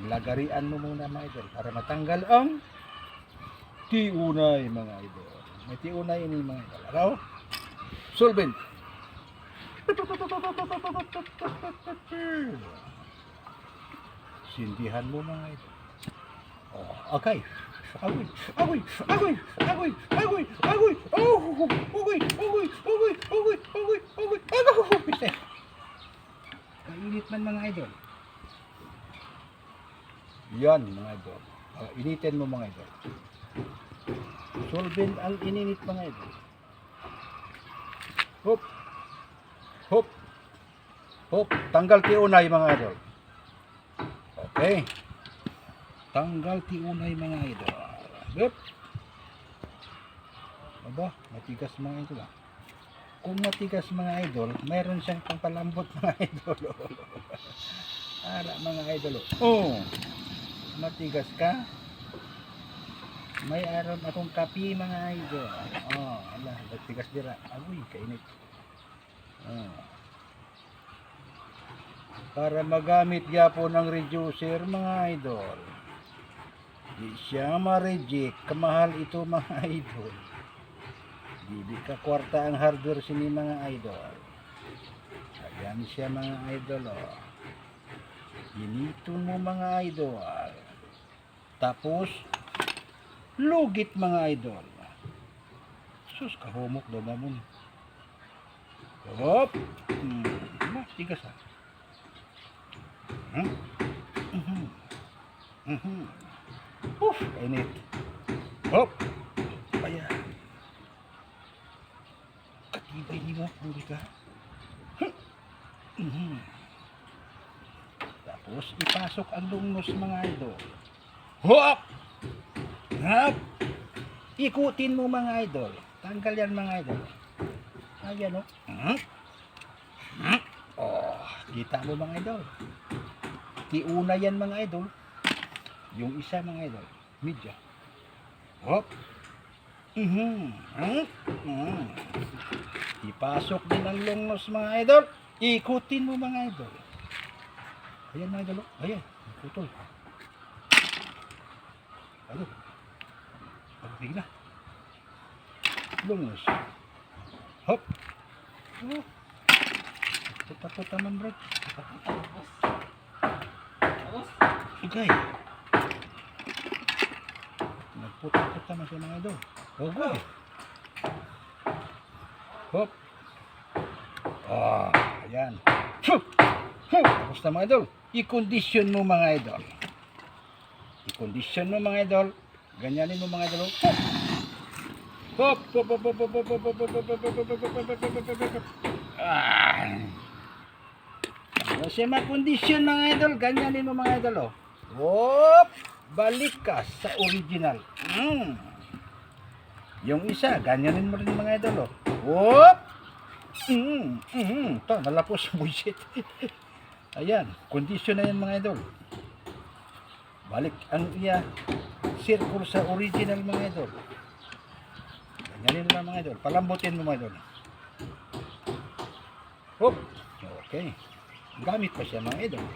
lagarian mo muna mga idol para matanggal ang tiunay mga idol. May tiunay ini mga idol. Araw? Solvent. Sindihan mo mga idol. Oh, okay. Agoy, agoy, agoy, agoy, agoy, agoy, oh, agoy, agoy, agoy, agoy, agoy, agoy, agoy. Kainit man mga idol. Yan mga idol. Initin mo mga idol. Solvent ang ininit mga idol. Hop. Hop. Hop. Tanggal tiunay mga idol. Okay. Tanggal tiunay mga idol. Hop. Aba, matigas mga idol ah. Kung matigas mga idol, mayroon siyang pampalambot mga idol. Ara mga idol. Oh. Matigas ka? May aron akong kapi mga idol. Oh, ala, matigas dira. Agoy, kainit. Oh. Para magamit gyapon ng reducer mga idol. Di siya ma-reject. Kamahal ito mga idol. Di ka kwarta ang hardware sini mga idol. Ayan siya mga idol. Oh. Initon mo mga idol. Tapos, lugit mga idol. Sus, kahumok daw naman. Hop! Tigas ha. Uf, init. Hop! Kaya. Katibay ni mo, hindi ka. Tapos, ipasok ang lungnos mga idol. Hop! Hop! Ikutin mo mga idol. Tanggal yan mga idol. Ayan o. Oh, kita mo mga idol. Tiuna yan mga idol. Yung isa mga idol. Media. Hop! Ipasok din ang lungnos mga idol. Ikutin mo mga idol. Ayan mga idol. Ayan. Putol. Ano? Pagbigla. Lungos. Hop. Oh. Puta-puta man bro. Okay. Nagputa-puta man siya mga idol. Okay. Hop. Ah, ayan. Tapos na mga idol. I-condition mo mga idol. I-condition mo mga idol. Ganyanin mo mga idol. Hop, hop, hop, hop, hop, hop, hop, hop, hop, hop, hop, hop. Ano siya ma-condition mga idol? Ganyanin mo mga idol. Hop, balik ka sa original. Yung isa, ganyanin mo rin mga idol. Hop. Ito, nalapos yung bullshit. Ayan, condition na yan mga idol. Balik ang iya circle sa original mga idol. Ganyanin mo mga idol. Palambutin mo mga idol. Hop. Okay. Gamit pa siya mga idol.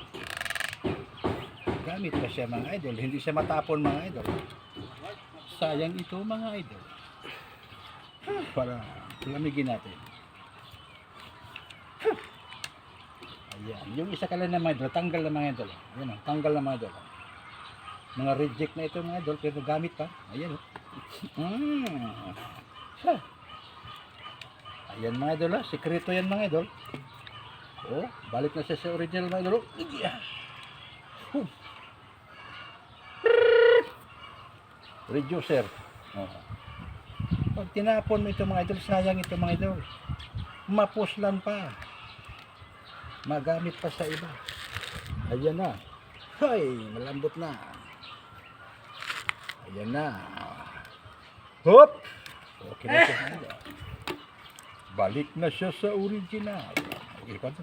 Gamit pa siya mga idol. Hindi siya matapon mga idol. Sayang ito mga idol. Para lamigin natin. Ayan. Yung isa ka lang na mga idol. Tanggal na mga idol. Ayan o. Tanggal na mga idol. Mga reject na ito mga idol. Pero gamit pa. Ayan o. Ayan mga idol ha. Sekreto yan mga idol. Oh, balik na siya sa original mga idol. Reducer. Oh. Pag tinapon mo ito mga idol, sayang ito mga idol. Mapuslan pa. Magamit pa sa iba. Ayan na. Hay, malambot na. Ayan na. Hop! Okay na siya. Balik na siya sa original. Okay pa ito.